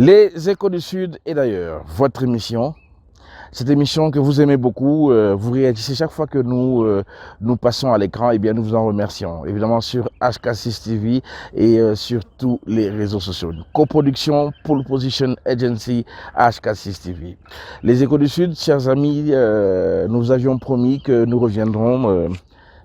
Les Échos du Sud et d'ailleurs, votre émission, cette émission que vous aimez beaucoup, vous réagissez chaque fois que nous passons à l'écran, et bien nous vous en remercions. Évidemment sur HK6 TV et sur tous les réseaux sociaux. Coproduction Pole Position Agency HK6 TV. Les Échos du Sud, chers amis, nous avions promis que nous reviendrons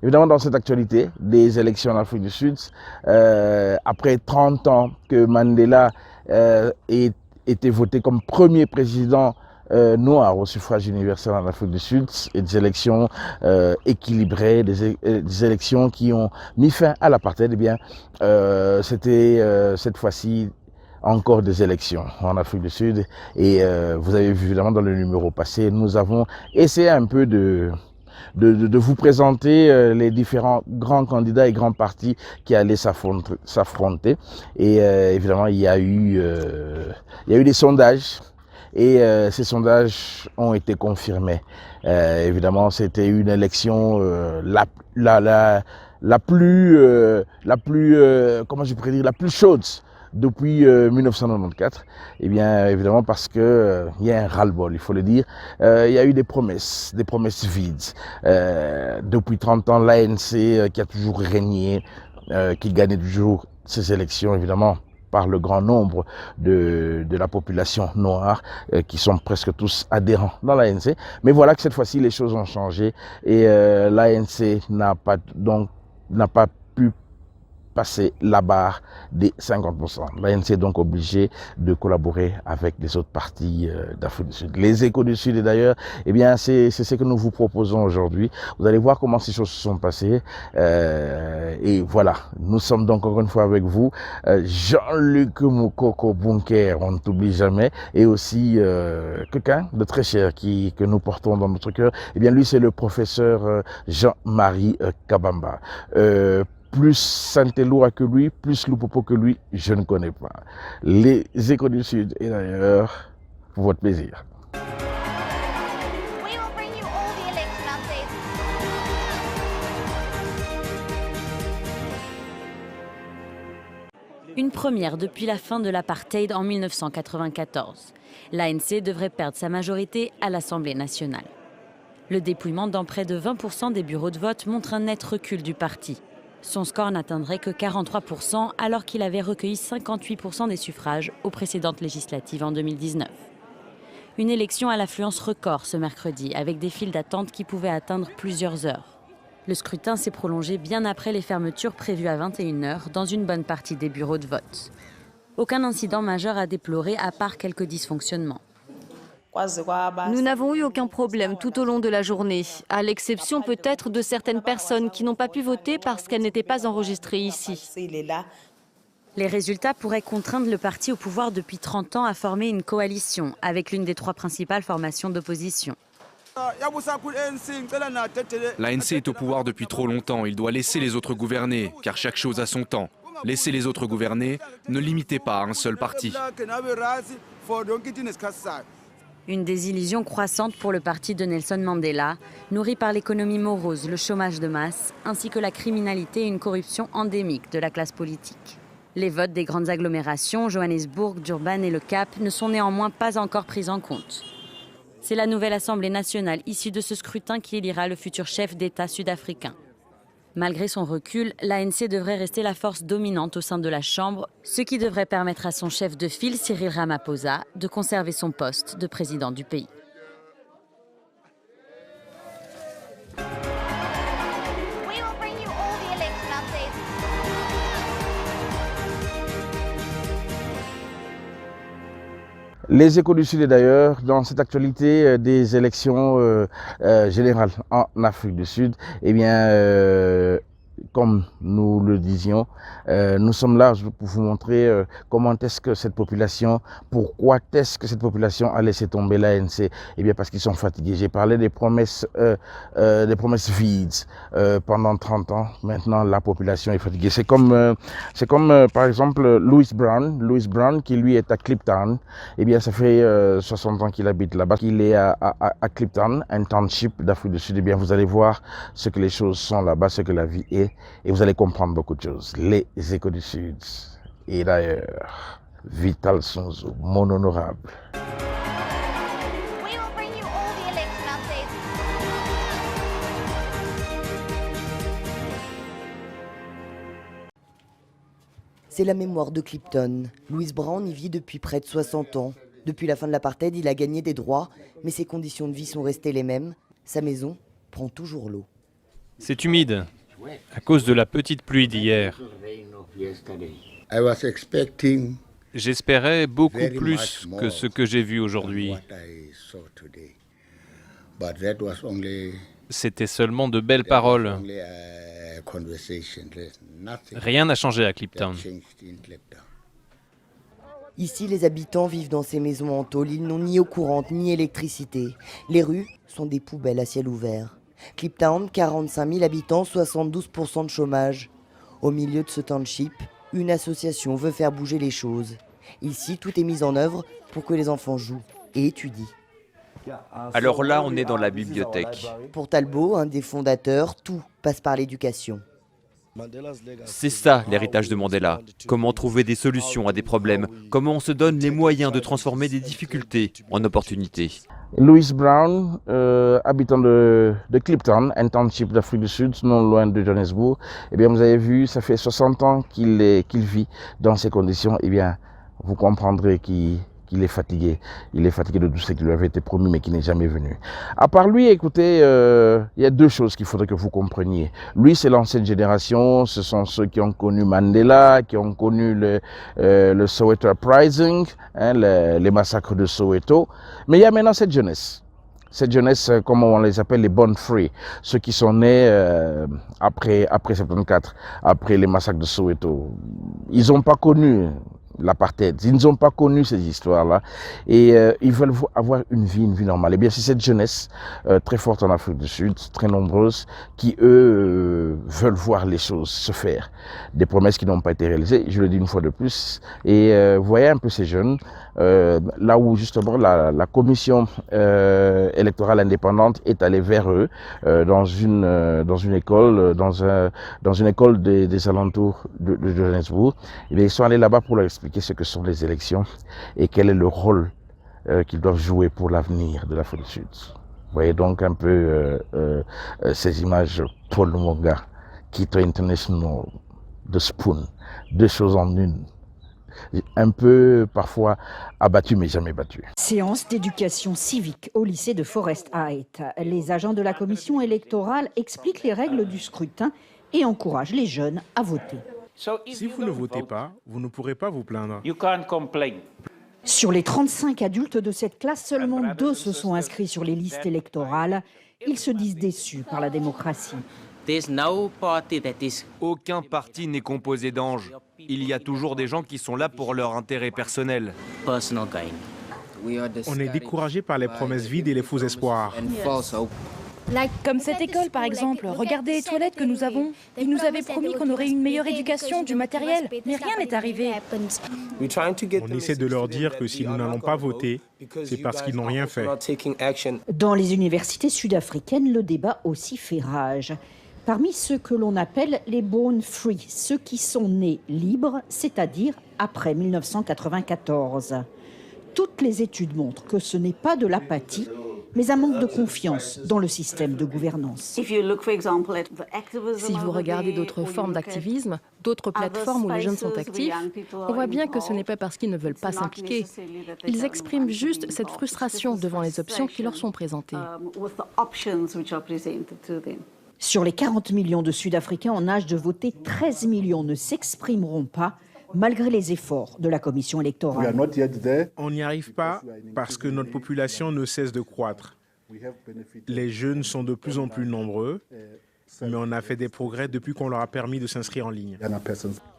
évidemment dans cette actualité des élections en Afrique du Sud. Après 30 ans que Mandela ait été voté comme premier président noir au suffrage universel en Afrique du Sud, et des élections équilibrées, des élections qui ont mis fin à l'apartheid, eh bien, c'était cette fois-ci encore des élections en Afrique du Sud. Et vous avez vu évidemment dans le numéro passé, nous avons essayé un peu de vous présenter les différents grands candidats et grands partis qui allaient s'affronter. Et évidemment, il y a eu des sondages. Et ces sondages ont été confirmés. Évidemment, c'était une élection la plus comment je pourrais dire, la plus chaude depuis 1994. Eh bien, évidemment, parce que il y a un ras-le-bol, il faut le dire. Il y a eu des promesses vides. Depuis 30 ans, l'ANC qui a toujours régné, qui gagnait toujours ces élections, évidemment, par le grand nombre de la population noire qui sont presque tous adhérents dans l'ANC. Mais voilà que cette fois-ci, les choses ont changé et l'ANC n'a pas pu passer la barre des 50%. L'ANC est donc obligé de collaborer avec les autres partis d'Afrique du Sud. Les Échos du Sud, et d'ailleurs, eh bien, c'est ce que nous vous proposons aujourd'hui. Vous allez voir comment ces choses se sont passées. Et voilà, nous sommes donc encore une fois avec vous. Jean-Luc Moukoko Bunker, on ne t'oublie jamais. Et aussi quelqu'un de très cher que nous portons dans notre cœur. Eh bien, lui, c'est le professeur Jean-Marie Kabamba. Plus Saint-Éloi que lui, plus Loupopo que lui, je ne connais pas. Les Échos du Sud, et d'ailleurs, pour votre plaisir. Une première depuis la fin de l'apartheid en 1994. L'ANC devrait perdre sa majorité à l'Assemblée nationale. Le dépouillement dans près de 20% des bureaux de vote montre un net recul du parti. Son score n'atteindrait que 43% alors qu'il avait recueilli 58% des suffrages aux précédentes législatives en 2019. Une élection à l'affluence record ce mercredi avec des files d'attente qui pouvaient atteindre plusieurs heures. Le scrutin s'est prolongé bien après les fermetures prévues à 21h dans une bonne partie des bureaux de vote. Aucun incident majeur à déplorer à part quelques dysfonctionnements. Nous n'avons eu aucun problème tout au long de la journée, à l'exception peut-être de certaines personnes qui n'ont pas pu voter parce qu'elles n'étaient pas enregistrées ici. Les résultats pourraient contraindre le parti au pouvoir depuis 30 ans à former une coalition avec l'une des 3 principales formations d'opposition. L'ANC est au pouvoir depuis trop longtemps, il doit laisser les autres gouverner, car chaque chose a son temps. Laissez les autres gouverner, ne limitez pas à un seul parti. Une désillusion croissante pour le parti de Nelson Mandela, nourri par l'économie morose, le chômage de masse, ainsi que la criminalité et une corruption endémique de la classe politique. Les votes des grandes agglomérations, Johannesburg, Durban et le Cap, ne sont néanmoins pas encore pris en compte. C'est la nouvelle Assemblée nationale issue de ce scrutin qui élira le futur chef d'État sud-africain. Malgré son recul, l'ANC devrait rester la force dominante au sein de la Chambre, ce qui devrait permettre à son chef de file, Cyril Ramaphosa, de conserver son poste de président du pays. Les Échos du Sud, et d'ailleurs, dans cette actualité des élections générales en Afrique du Sud, eh bien, comme nous le disions, nous sommes là pour vous montrer comment est-ce que cette population, pourquoi est-ce que cette population a laissé tomber l'ANC. Eh bien, parce qu'ils sont fatigués. J'ai parlé des promesses vides pendant 30 ans. Maintenant, la population est fatiguée. C'est comme par exemple Louis Brown qui lui est à Kliptown. Eh bien, ça fait 60 ans qu'il habite là-bas, qu'il est à Kliptown, un township d'Afrique du Sud. Eh bien, vous allez voir ce que les choses sont là-bas, ce que la vie est. Et vous allez comprendre beaucoup de choses. Les Échos du Sud. Et d'ailleurs, Vital Sonzo, mon honorable. C'est la mémoire de Clipton. Louis Brown y vit depuis près de 60 ans. Depuis la fin de l'apartheid, il a gagné des droits, mais ses conditions de vie sont restées les mêmes. Sa maison prend toujours l'eau. C'est humide, à cause de la petite pluie d'hier. J'espérais beaucoup plus que ce que j'ai vu aujourd'hui. C'était seulement de belles paroles. Rien n'a changé à Clipton. Ici, les habitants vivent dans ces maisons en tôle. Ils n'ont ni eau courante, ni électricité. Les rues sont des poubelles à ciel ouvert. Cliptown, 45 000 habitants, 72% de chômage. Au milieu de ce township, une association veut faire bouger les choses. Ici, tout est mis en œuvre pour que les enfants jouent et étudient. Alors là, on est dans la bibliothèque. Pour Talbot, un des fondateurs, tout passe par l'éducation. C'est ça l'héritage de Mandela. Comment trouver des solutions à des problèmes. Comment on se donne les moyens de transformer des difficultés en opportunités. Louis Brown, habitant de Clipton, un township d'Afrique du Sud, non loin de Johannesburg. Eh bien, vous avez vu, ça fait 60 ans qu'il vit dans ces conditions. Eh bien, vous comprendrez qu'il est fatigué. Il est fatigué de tout ce qui lui avait été promis, mais qui n'est jamais venu. À part lui, écoutez, il y a deux choses qu'il faudrait que vous compreniez. Lui, c'est l'ancienne génération. Ce sont ceux qui ont connu Mandela, qui ont connu le Soweto Uprising, hein, les massacres de Soweto. Mais il y a maintenant cette jeunesse. Cette jeunesse, comme on les appelle, les born free, ceux qui sont nés après 74, après les massacres de Soweto. Ils n'ont pas connu l'apartheid, ils n'ont pas connu ces histoires-là et ils veulent avoir une vie normale. Et bien c'est cette jeunesse très forte en Afrique du Sud, très nombreuse, qui eux veulent voir les choses se faire. Des promesses qui n'ont pas été réalisées, je le dis une fois de plus. Et vous voyez un peu ces jeunes, là où justement la commission électorale indépendante est allée vers eux dans une école, dans une école des alentours de Johannesburg. Et bien, ils sont allés là-bas pour leur expliquer ce que sont les élections et quel est le rôle qu'ils doivent jouer pour l'avenir de l'Afrique du Sud. Vous voyez donc un peu ces images. Paul Lumumba, Quito International, de Spoon, deux choses en une. Un peu parfois abattu mais jamais battu. Séance d'éducation civique au lycée de Forest Heights. Les agents de la commission électorale expliquent les règles du scrutin et encouragent les jeunes à voter. Si vous ne votez pas, vous ne pourrez pas vous plaindre. Sur les 35 adultes de cette classe, seulement 2 se sont inscrits sur les listes électorales. Ils se disent déçus par la démocratie. Aucun parti n'est composé d'anges. Il y a toujours des gens qui sont là pour leur intérêt personnel. On est découragé par les promesses vides et les faux espoirs. Comme cette école, par exemple. Regardez les toilettes que nous avons. Ils nous avaient promis qu'on aurait une meilleure éducation, du matériel, mais rien n'est arrivé. On essaie de leur dire que si nous n'allons pas voter, c'est parce qu'ils n'ont rien fait. Dans les universités sud-africaines, le débat aussi fait rage. Parmi ceux que l'on appelle les born free, ceux qui sont nés libres, c'est-à-dire après 1994. Toutes les études montrent que ce n'est pas de l'apathie, mais un manque de confiance dans le système de gouvernance. Si vous regardez d'autres formes d'activisme, d'autres plateformes où les jeunes sont actifs, on voit bien que ce n'est pas parce qu'ils ne veulent pas s'impliquer. Ils expriment juste cette frustration devant les options qui leur sont présentées. Sur les 40 millions de Sud-Africains en âge de voter, 13 millions ne s'exprimeront pas, malgré les efforts de la commission électorale. On n'y arrive pas parce que notre population ne cesse de croître. Les jeunes sont de plus en plus nombreux, mais on a fait des progrès depuis qu'on leur a permis de s'inscrire en ligne.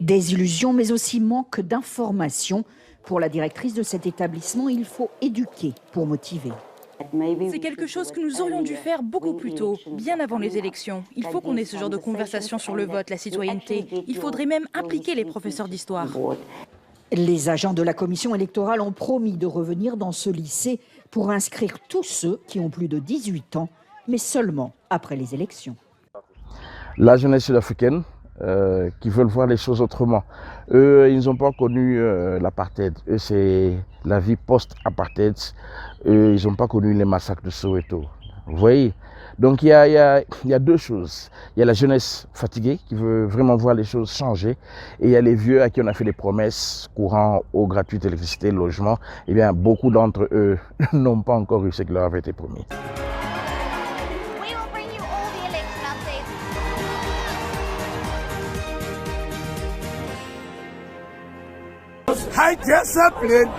Des illusions, mais aussi manque d'informations. Pour la directrice de cet établissement, il faut éduquer pour motiver. C'est quelque chose que nous aurions dû faire beaucoup plus tôt, bien avant les élections. Il faut qu'on ait ce genre de conversation sur le vote, la citoyenneté. Il faudrait même impliquer les professeurs d'histoire. Les agents de la commission électorale ont promis de revenir dans ce lycée pour inscrire tous ceux qui ont plus de 18 ans, mais seulement après les élections. La jeunesse sud-africaine qui veulent voir les choses autrement. Eux, ils n'ont pas connu l'apartheid. Eux, c'est la vie post-apartheid. Eux, ils n'ont pas connu les massacres de Soweto. Vous voyez? Donc il y a deux choses. Il y a la jeunesse fatiguée qui veut vraiment voir les choses changer. Et il y a les vieux à qui on a fait des promesses, courant, eau gratuite, électricité, logement. Eh bien, beaucoup d'entre eux n'ont pas encore eu ce qui leur avait été promis. High discipline.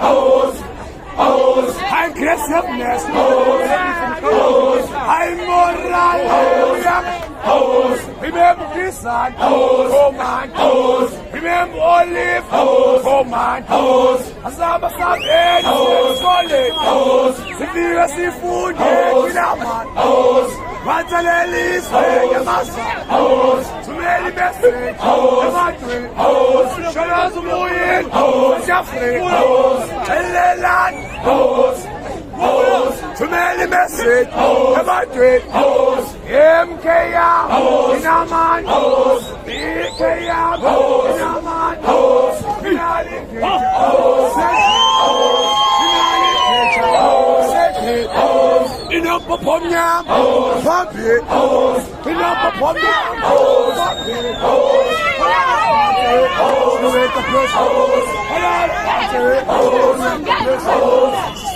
High aggressiveness. High moral. Remember this son. Oh man. Remember Olive. Oh man. Azaba Sabin. Solid. Severe seafood. Kinaman. Matalelis. Yamasa. Tumeli Bessie. Yamatri. Sharaz Moyin. Jeffrey. Elelan. Tumeli Bessie. Yamatri. MKya. Inaman. BKya. Inaman. Finale. Enough upon yam, Fabi, enough upon yam,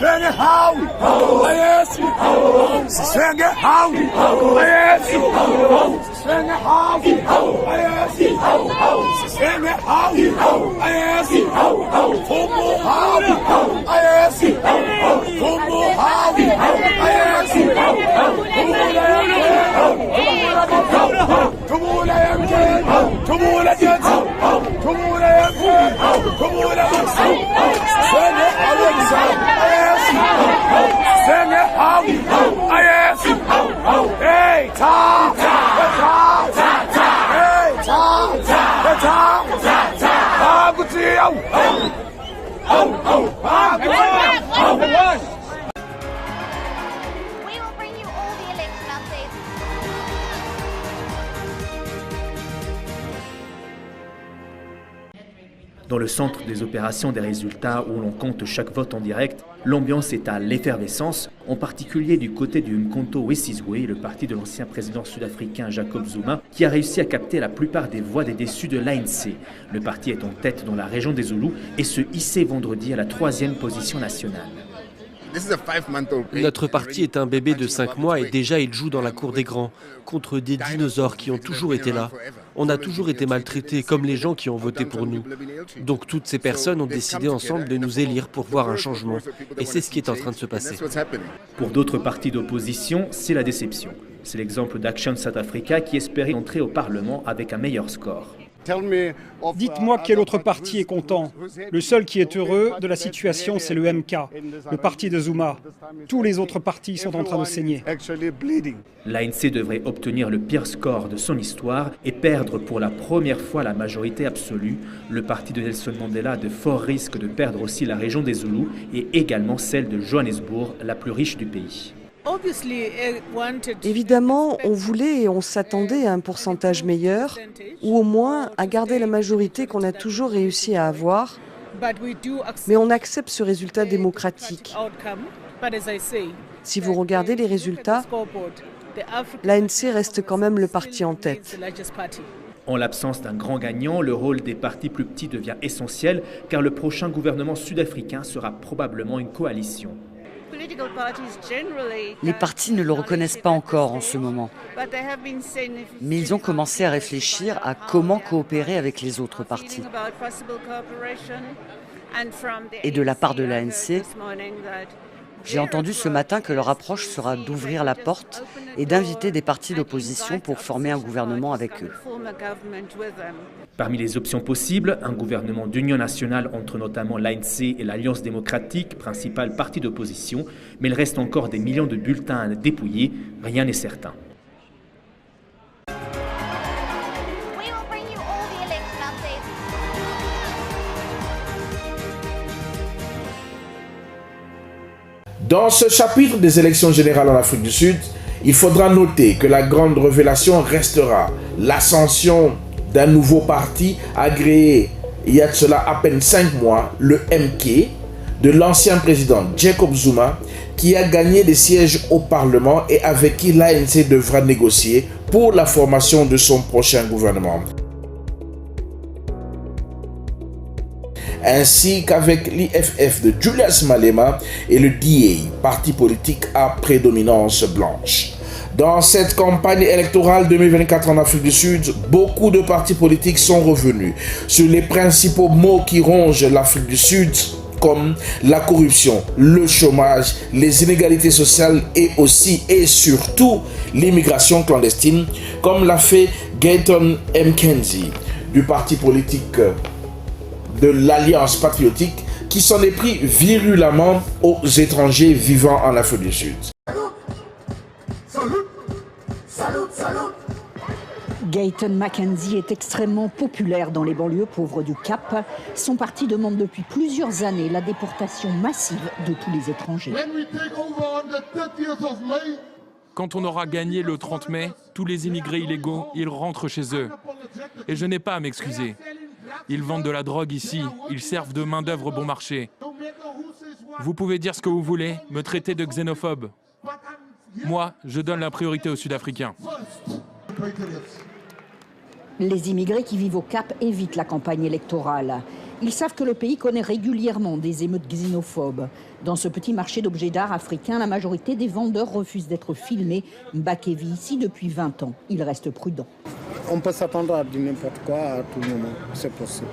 Sing it how, I ask you. Sing it how, I ask you. Sing it how, I ask you. Sing it how, I ask you. Como how, I ask you. Como how, I ask you. Come on, I am dead. Come on, I am dead. Come on, I am dead. Come on, I am dead. Sing it how, I ask you. Sing it how, I ask you. Hey, Tom, Tom, hey, Tom, Tom, I'm good to you. I'm good to you. Dans le centre des opérations des résultats où l'on compte chaque vote en direct, l'ambiance est à l'effervescence, en particulier du côté du Mkhonto weSizwe, le parti de l'ancien président sud-africain Jacob Zuma, qui a réussi à capter la plupart des voix des déçus de l'ANC. Le parti est en tête dans la région des Zoulous et se hissait vendredi à la 3e position nationale. Notre parti est un bébé de 5 mois et déjà il joue dans la cour des grands, contre des dinosaures qui ont toujours été là. On a toujours été maltraités, comme les gens qui ont voté pour nous. Donc toutes ces personnes ont décidé ensemble de nous élire pour voir un changement. Et c'est ce qui est en train de se passer. Pour d'autres partis d'opposition, c'est la déception. C'est l'exemple d'Action South Africa qui espérait entrer au Parlement avec un meilleur score. Dites-moi quel autre parti est content. Le seul qui est heureux de la situation, c'est le MK, le parti de Zuma. Tous les autres partis sont en train de saigner. L'ANC devrait obtenir le pire score de son histoire et perdre pour la première fois la majorité absolue. Le parti de Nelson Mandela a de forts risques de perdre aussi la région des Zoulous et également celle de Johannesburg, la plus riche du pays. Évidemment, on voulait et on s'attendait à un pourcentage meilleur, ou au moins à garder la majorité qu'on a toujours réussi à avoir, mais on accepte ce résultat démocratique. Si vous regardez les résultats, l'ANC reste quand même le parti en tête. En l'absence d'un grand gagnant, le rôle des partis plus petits devient essentiel, car le prochain gouvernement sud-africain sera probablement une coalition. Les partis ne le reconnaissent pas encore en ce moment, mais ils ont commencé à réfléchir à comment coopérer avec les autres partis. Et de la part de l'ANC, j'ai entendu ce matin que leur approche sera d'ouvrir la porte et d'inviter des partis d'opposition pour former un gouvernement avec eux. Parmi les options possibles, un gouvernement d'union nationale entre notamment l'ANC et l'Alliance démocratique, principal parti d'opposition, mais il reste encore des millions de bulletins à dépouiller, rien n'est certain. Dans ce chapitre des élections générales en Afrique du Sud, il faudra noter que la grande révélation restera l'ascension d'un nouveau parti agréé il y a de cela à peine 5 mois, le MK, de l'ancien président Jacob Zuma, qui a gagné des sièges au Parlement et avec qui l'ANC devra négocier pour la formation de son prochain gouvernement. Ainsi qu'avec l'IFF de Julius Malema et le DA, parti politique à prédominance blanche. Dans cette campagne électorale 2024 en Afrique du Sud, beaucoup de partis politiques sont revenus sur les principaux maux qui rongent l'Afrique du Sud, comme la corruption, le chômage, les inégalités sociales et aussi et surtout l'immigration clandestine, comme l'a fait Gayton McKenzie du parti politique de l'Alliance patriotique qui s'en est pris virulemment aux étrangers vivant en Afrique du Sud. Gayton McKenzie est extrêmement populaire dans les banlieues pauvres du Cap. Son parti demande depuis plusieurs années la déportation massive de tous les étrangers. Quand on aura gagné le 30 mai, tous les immigrés illégaux, ils rentrent chez eux. Et je n'ai pas à m'excuser. Ils vendent de la drogue ici, ils servent de main-d'œuvre bon marché. Vous pouvez dire ce que vous voulez, me traiter de xénophobe. Moi, je donne la priorité aux Sud-Africains. Les immigrés qui vivent au Cap évitent la campagne électorale. Ils savent que le pays connaît régulièrement des émeutes xénophobes. Dans ce petit marché d'objets d'art africain, la majorité des vendeurs refusent d'être filmés. Mbake vit ici depuis 20 ans. Il reste prudent. On peut s'attendre à n'importe quoi à tout moment, c'est possible.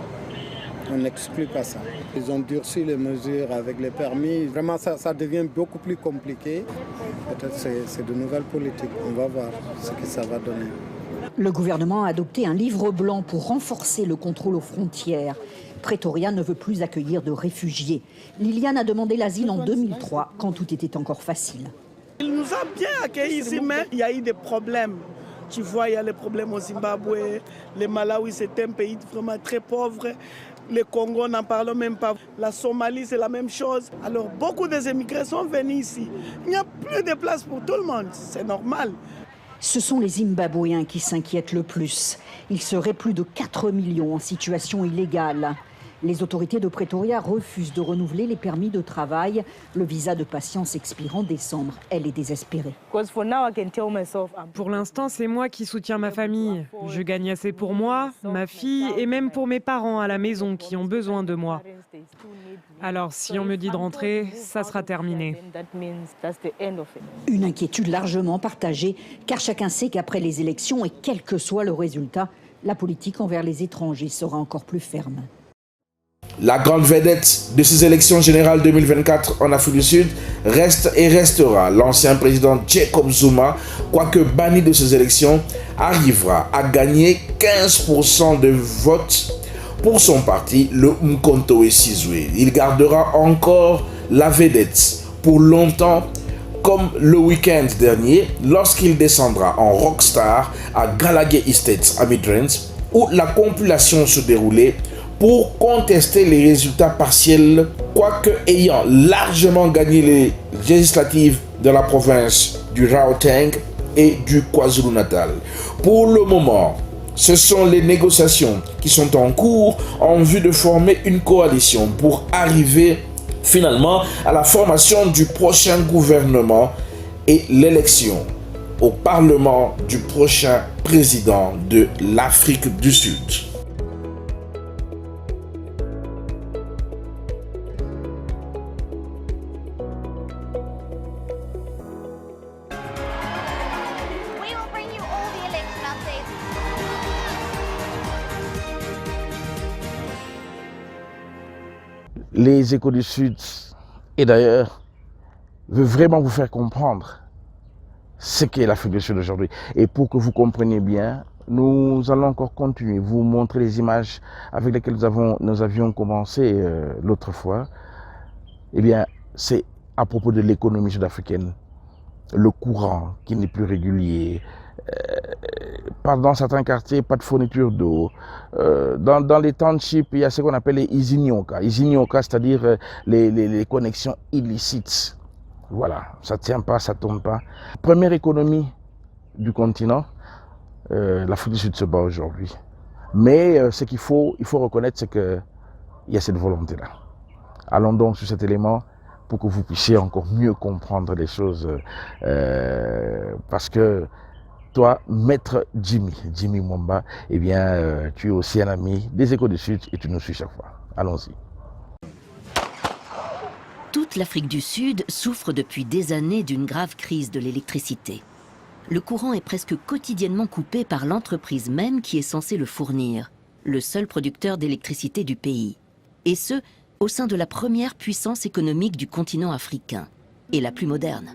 On n'exclut pas ça. Ils ont durci les mesures avec les permis. Vraiment, ça devient beaucoup plus compliqué. Peut-être c'est de nouvelles politiques. On va voir ce que ça va donner. Le gouvernement a adopté un livre blanc pour renforcer le contrôle aux frontières. Pretoria ne veut plus accueillir de réfugiés. Liliane a demandé l'asile en 2003, quand tout était encore facile. Il nous a bien accueillis ici, mais il y a eu des problèmes. Tu vois, il y a les problèmes au Zimbabwe, le Malawi, c'est un pays vraiment très pauvre. Le Congo, n'en parlons même pas. La Somalie, c'est la même chose. Alors, beaucoup des émigrés sont venus ici. Il n'y a plus de place pour tout le monde, c'est normal. Ce sont les Zimbabwéens qui s'inquiètent le plus. Il serait plus de 4 millions en situation illégale. Les autorités de Pretoria refusent de renouveler les permis de travail. Le visa de patience expire en décembre. Elle est désespérée. Pour l'instant, c'est moi qui soutiens ma famille. Je gagne assez pour moi, ma fille et même pour mes parents à la maison qui ont besoin de moi. Alors, si on me dit de rentrer, ça sera terminé. Une inquiétude largement partagée, car chacun sait qu'après les élections, et quel que soit le résultat, la politique envers les étrangers sera encore plus ferme. La grande vedette de ces élections générales 2024 en Afrique du Sud reste et restera l'ancien président Jacob Zuma, quoique banni de ces élections, arrivera à gagner 15% de votes pour son parti, le Umkhonto we Sizwe. Il gardera encore la vedette pour longtemps, comme le week-end dernier, lorsqu'il descendra en rockstar à Galagay Estate à Midrand, où la compilation se déroulait pour contester les résultats partiels, quoique ayant largement gagné les législatives de la province du Gauteng et du KwaZulu-Natal. Pour le moment, ce sont les négociations qui sont en cours en vue de former une coalition pour arriver finalement à la formation du prochain gouvernement et l'élection au Parlement du prochain président de l'Afrique du Sud. Les Échos du Sud, et d'ailleurs, veut vraiment vous faire comprendre ce qu'est l'Afrique du Sud aujourd'hui. Et pour que vous compreniez bien, nous allons encore continuer, vous montrer les images avec lesquelles nous avions commencé l'autre fois. Eh bien, c'est à propos de l'économie sud-africaine, le courant qui n'est plus régulier, dans certains quartiers, pas de fourniture d'eau. Dans les townships, il y a ce qu'on appelle les izinyoka. Izinyoka, c'est-à-dire les connexions illicites. Voilà, ça ne tient pas, ça ne tourne pas. Première économie du continent, l'Afrique du Sud se bat aujourd'hui. Mais ce qu'il faut reconnaître, c'est qu'il y a cette volonté-là. Allons donc sur cet élément pour que vous puissiez encore mieux comprendre les choses. Parce que toi, maître Jimmy Mwamba, eh bien, tu es aussi un ami des Échos du Sud et tu nous suis chaque fois. Allons-y. Toute l'Afrique du Sud souffre depuis des années d'une grave crise de l'électricité. Le courant est presque quotidiennement coupé par l'entreprise même qui est censée le fournir, le seul producteur d'électricité du pays. Et ce, au sein de la première puissance économique du continent africain, et la plus moderne.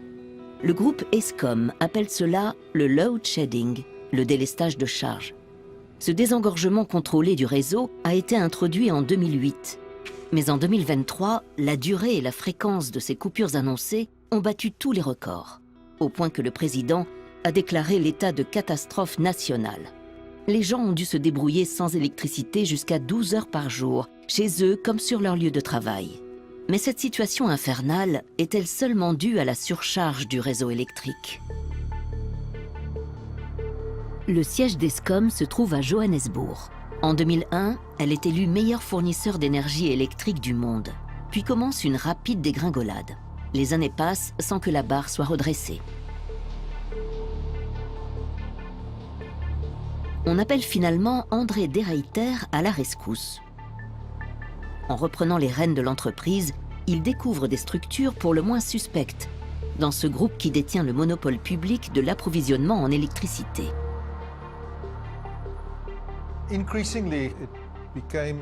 Le groupe Eskom appelle cela le load shedding, le délestage de charge. Ce désengorgement contrôlé du réseau a été introduit en 2008. Mais en 2023, la durée et la fréquence de ces coupures annoncées ont battu tous les records, au point que le président a déclaré l'état de catastrophe nationale. Les gens ont dû se débrouiller sans électricité jusqu'à 12 heures par jour, chez eux comme sur leur lieu de travail. Mais cette situation infernale est-elle seulement due à la surcharge du réseau électrique? Le siège d'Eskom se trouve à Johannesburg. En 2001, elle est élue meilleur fournisseur d'énergie électrique du monde. Puis commence une rapide dégringolade. Les années passent sans que la barre soit redressée. On appelle finalement André De Ruyter à la rescousse. En reprenant les rênes de l'entreprise, il découvre des structures pour le moins suspectes, dans ce groupe qui détient le monopole public de l'approvisionnement en électricité.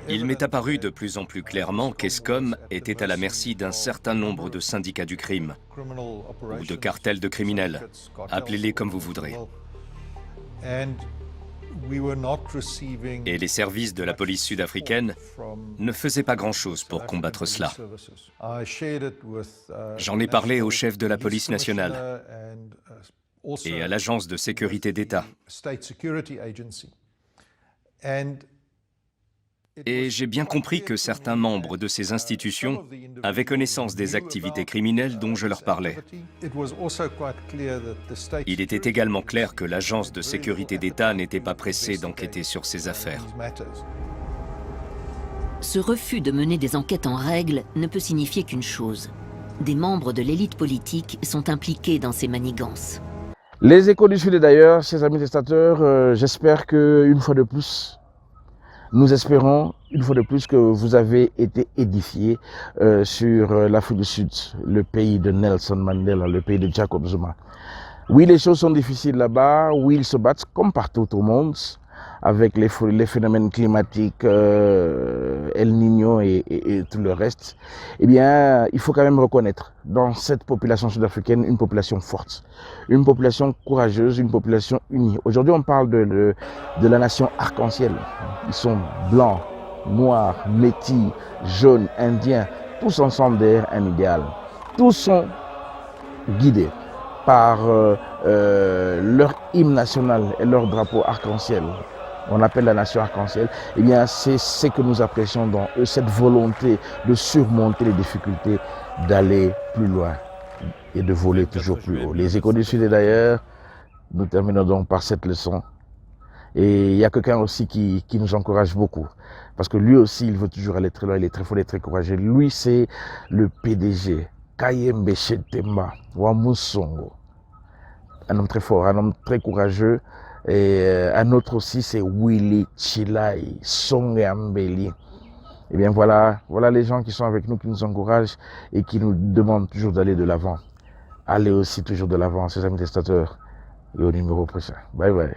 Il m'est apparu de plus en plus clairement qu'Eskom était à la merci d'un certain nombre de syndicats du crime, ou de cartels de criminels, appelez-les comme vous voudrez. Et les services de la police sud-africaine ne faisaient pas grand-chose pour combattre cela. J'en ai parlé au chef de la police nationale et à l'agence de sécurité d'État. Et j'ai bien compris que certains membres de ces institutions avaient connaissance des activités criminelles dont je leur parlais. Il était également clair que l'agence de sécurité d'État n'était pas pressée d'enquêter sur ces affaires. Ce refus de mener des enquêtes en règle ne peut signifier qu'une chose. Des membres de l'élite politique sont impliqués dans ces manigances. Les Échos du Sud et d'ailleurs, chers amis testateurs, j'espère qu'une fois de plus, nous espérons une fois de plus que vous avez été édifiés sur l'Afrique du Sud, le pays de Nelson Mandela, le pays de Jacob Zuma. Oui, les choses sont difficiles là-bas, oui, ils se battent comme partout au monde, avec les phénomènes climatiques, El Niño et tout le reste. Eh bien, il faut quand même reconnaître dans cette population sud-africaine une population forte, une population courageuse, une population unie. Aujourd'hui, on parle de la nation arc-en-ciel. Ils sont blancs, noirs, métis, jaunes, indiens, tous ensemble derrière un idéal. Tous sont guidés par leur hymne national et leur drapeau arc-en-ciel. On appelle la nation arc-en-ciel. Eh bien, c'est ce que nous apprécions dans eux, cette volonté de surmonter les difficultés, d'aller plus loin et de voler toujours plus haut. Les Échos du Sud et d'ailleurs, nous terminons donc par cette leçon. Et il y a quelqu'un aussi qui nous encourage beaucoup. Parce que lui aussi, il veut toujours aller très loin, il est très fort, il est très courageux. Lui, c'est le PDG, Kayembe Shetemba Wamusongo. Un homme très fort, un homme très courageux. Et un autre aussi, c'est Willy Chilai Songeambeli. Et bien voilà les gens qui sont avec nous, qui nous encouragent et qui nous demandent toujours d'aller de l'avant. Allez aussi toujours de l'avant, ces amis testateurs. Et au numéro prochain. Bye bye.